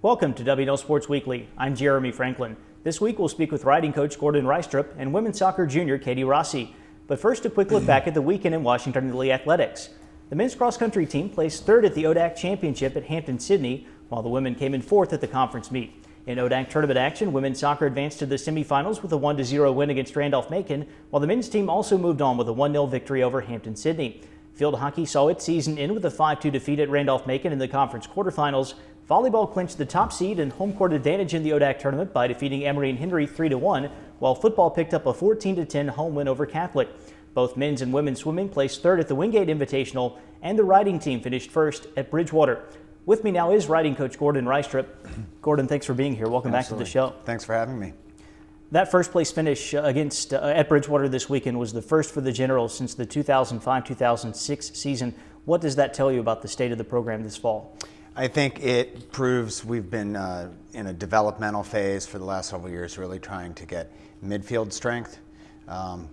Welcome to WNL Sports Weekly. I'm Jeremy Franklin. This week we'll speak with riding coach Gordon Reistrup and women's soccer junior Katie Rossi. But first, a quick look back at the weekend in Washington Lee athletics. The men's cross-country team placed third at the ODAC Championship at Hampton-Sydney, while the women came in fourth at the conference meet. In ODAC tournament action, women's soccer advanced to the semifinals with a 1-0 win against Randolph-Macon, while the men's team also moved on with a 1-0 victory over Hampton-Sydney. Field hockey saw its season end with a 5-2 defeat at Randolph-Macon in the conference quarterfinals. Volleyball clinched the top seed and home court advantage in the ODAC tournament by defeating Emory and Henry 3-1, while football picked up a 14-10 home win over Catholic. Both men's and women's swimming placed third at the Wingate Invitational, and the riding team finished first at Bridgewater. With me now is riding coach Gordon Reistrup. Gordon, thanks for being here. Welcome back to the show. Thanks for having me. That first place finish at Bridgewater this weekend was the first for the Generals since the 2005-2006 season. What does that tell you about the state of the program this fall? I think it proves we've been in a developmental phase for the last several years, really trying to get midfield strength.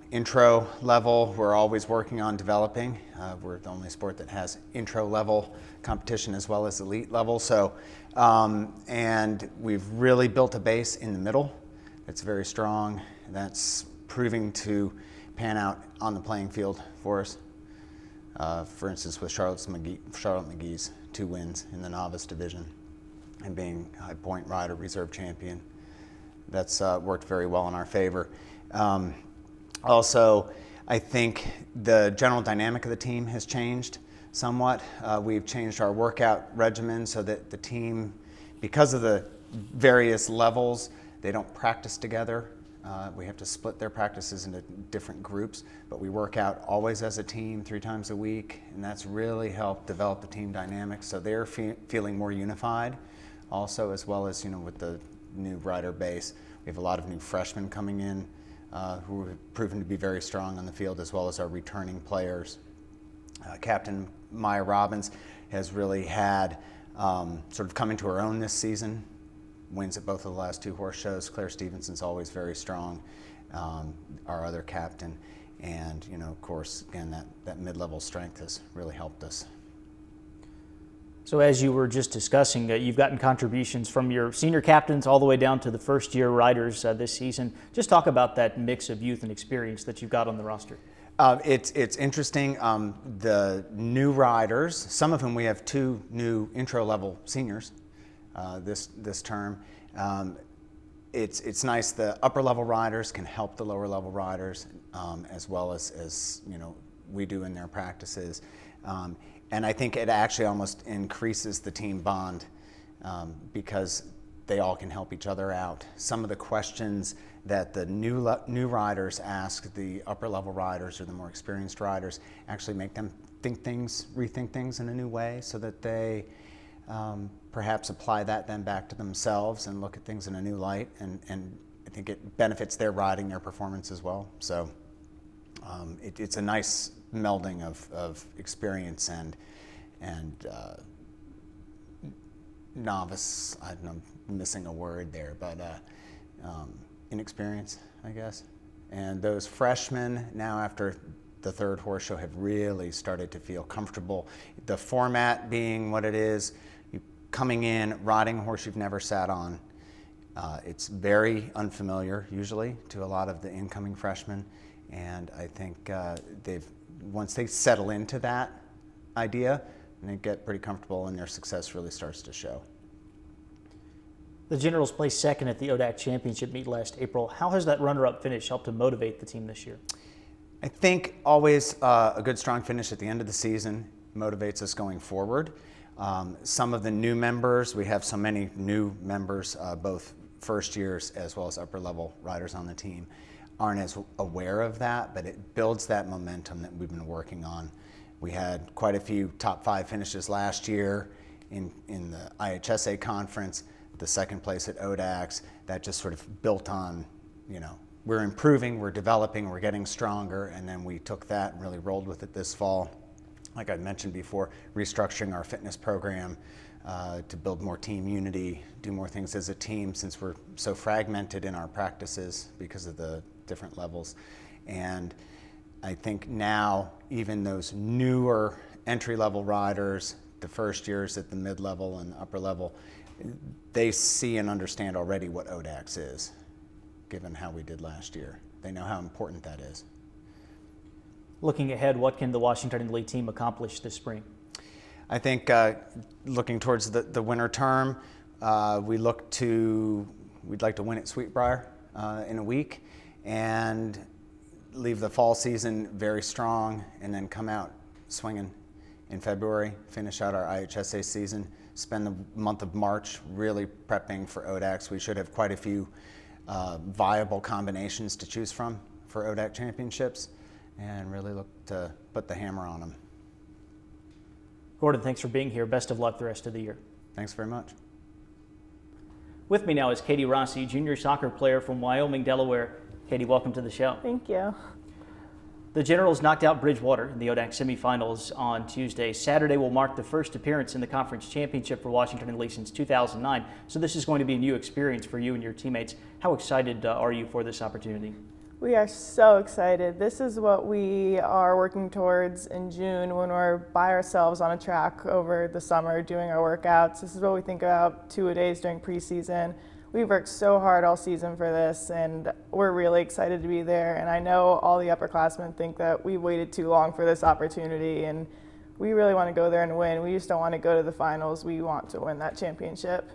Intro level, we're always working on developing. We're the only sport that has intro level competition as well as elite level. So, and we've really built a base in the middle that's very strong. That's proving to pan out on the playing field for us. For instance, with Charlotte McGee's 2 wins in the novice division and being High Point Rider Reserve Champion. That's worked very well in our favor. Also, I think the general dynamic of the team has changed somewhat. We've changed our workout regimen so that the team, because of the various levels, they don't practice together. We have to split their practices into different groups, but we work out always as a team 3 times a week, and that's really helped develop the team dynamics. So they're feeling more unified also, as well as, with the new rider base. We have a lot of new freshmen coming in who have proven to be very strong on the field, as well as our returning players. Captain Maya Robbins has really had sort of come into her own this season. Wins at both of the last 2 horse shows. Claire Stevenson's always very strong, our other captain. And, of course, again, that mid-level strength has really helped us. So as you were just discussing, you've gotten contributions from your senior captains all the way down to the first-year riders this season. Just talk about that mix of youth and experience that you've got on the roster. It's interesting. The new riders, some of whom we have 2 new intro-level seniors this term. It's nice. The upper-level riders can help the lower-level riders as well as we do in their practices. And I think it actually almost increases the team bond because they all can help each other out. Some of the questions that the new riders ask the upper-level riders or the more experienced riders actually make them rethink things in a new way, so that they perhaps apply that then back to themselves and look at things in a new light. And I think it benefits their riding, their performance as well. So it's a nice melding of experience and novice. I don't know, I'm missing a word there, but inexperience, I guess. And those freshmen now, after the 3rd horse show, have really started to feel comfortable. The format being what it is, you coming in, riding a horse you've never sat on. It's very unfamiliar usually to a lot of the incoming freshmen, and I think once they settle into that idea, and they get pretty comfortable, and their success really starts to show. The Generals placed second at the ODAC Championship meet last April. How has that runner-up finish helped to motivate the team this year? I think always a good, strong finish at the end of the season motivates us going forward. Some of the new members, we have so many new members, both first years as well as upper-level riders on the team, aren't as aware of that, but it builds that momentum that we've been working on. We had quite a few top 5 finishes last year in the IHSA conference, the 2nd place at ODACs. That just sort of built on, we're improving, we're developing, we're getting stronger, and then we took that and really rolled with it this fall. Like I mentioned before, restructuring our fitness program to build more team unity, do more things as a team, since we're so fragmented in our practices because of the different levels. And I think now even those newer entry-level riders, the first years at the mid-level and upper level, they see and understand already what ODAX is, given how we did last year. They know how important that is. Looking ahead, what can the Washington Lee team accomplish this spring? I think looking towards the winter term, we'd like to win at Sweetbriar in a week and leave the fall season very strong, and then come out swinging in February, finish out our IHSA season, spend the month of March really prepping for ODAX. We should have quite a few viable combinations to choose from for ODAC championships, and really look to put the hammer on them. Gordon, thanks for being here. Best of luck the rest of the year. Thanks very much. With me now is Katie Rossi, junior soccer player from Wyoming, Delaware. Katie, welcome to the show. Thank you. The Generals knocked out Bridgewater in the ODAC semifinals on Tuesday. Saturday will mark the first appearance in the conference championship for Washington Lee since 2009. So this is going to be a new experience for you and your teammates. How excited are you for this opportunity? We are so excited. This is what we are working towards in June when we're by ourselves on a track over the summer doing our workouts. This is what we think about two-a-days during preseason. We've worked so hard all season for this, and we're really excited to be there. And I know all the upperclassmen think that we waited too long for this opportunity, and we really want to go there and win. We just don't want to go to the finals. We want to win that championship.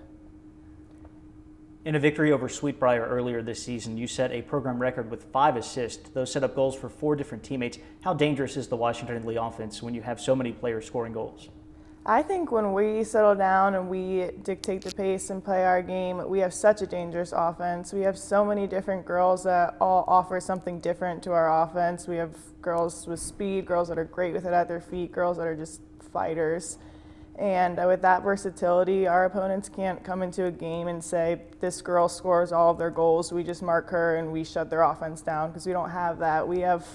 In a victory over Sweetbriar earlier this season, you set a program record with 5 assists. Those set up goals for 4 different teammates. How dangerous is the Washington Lee offense when you have so many players scoring goals? I think when we settle down and we dictate the pace and play our game, we have such a dangerous offense. We have so many different girls that all offer something different to our offense. We have girls with speed, girls that are great with it at their feet, girls that are just fighters. And with that versatility, our opponents can't come into a game and say, this girl scores all of their goals. We just mark her and we shut their offense down, because we don't have that. We have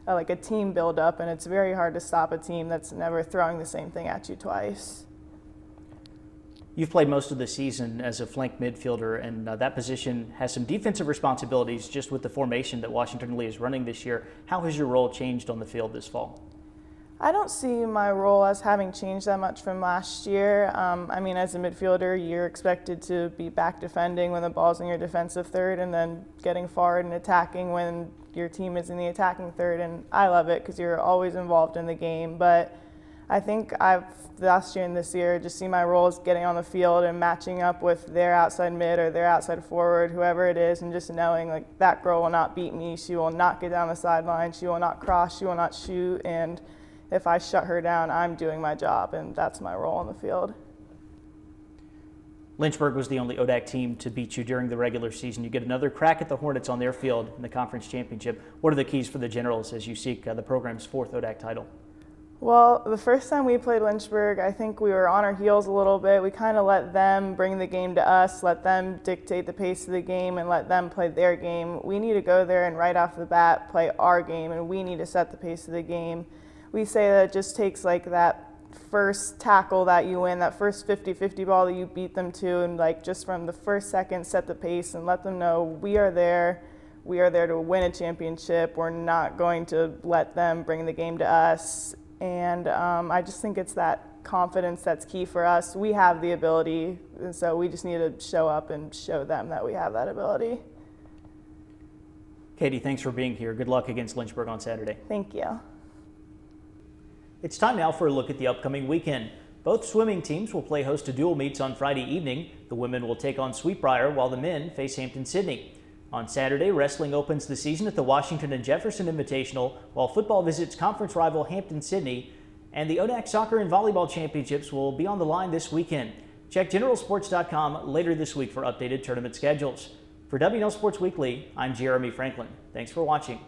like a team build up, and it's very hard to stop a team that's never throwing the same thing at you twice. You've played most of the season as a flank midfielder, and that position has some defensive responsibilities just with the formation that Washington Lee is running this year. How has your role changed on the field this fall? I don't see my role as having changed that much from last year. I mean, as a midfielder, you're expected to be back defending when the ball's in your defensive third, and then getting forward and attacking when your team is in the attacking third. And I love it because you're always involved in the game. But I think last year and this year, just see my role as getting on the field and matching up with their outside mid or their outside forward, whoever it is, and just knowing like that girl will not beat me. She will not get down the sideline. She will not cross. She will not shoot. And if I shut her down, I'm doing my job, and that's my role on the field. Lynchburg was the only ODAC team to beat you during the regular season. You get another crack at the Hornets on their field in the conference championship. What are the keys for the Generals as you seek the program's 4th ODAC title? Well, the first time we played Lynchburg, I think we were on our heels a little bit. We kind of let them bring the game to us, let them dictate the pace of the game, and let them play their game. We need to go there and right off the bat play our game, and we need to set the pace of the game. We say that it just takes like that first tackle that you win, that first 50-50 ball that you beat them to, and like just from the first second set the pace and let them know we are there to win a championship. We're not going to let them bring the game to us. And I just think it's that confidence that's key for us. We have the ability, and so we just need to show up and show them that we have that ability. Katie, thanks for being here. Good luck against Lynchburg on Saturday. Thank you. It's time now for a look at the upcoming weekend. Both swimming teams will play host to dual meets on Friday evening. The women will take on Sweetbriar while the men face Hampton-Sydney. On Saturday, wrestling opens the season at the Washington and Jefferson Invitational, while football visits conference rival Hampton-Sydney. And the ODAC Soccer and Volleyball Championships will be on the line this weekend. Check generalsports.com later this week for updated tournament schedules. For WNL Sports Weekly, I'm Jeremy Franklin. Thanks for watching.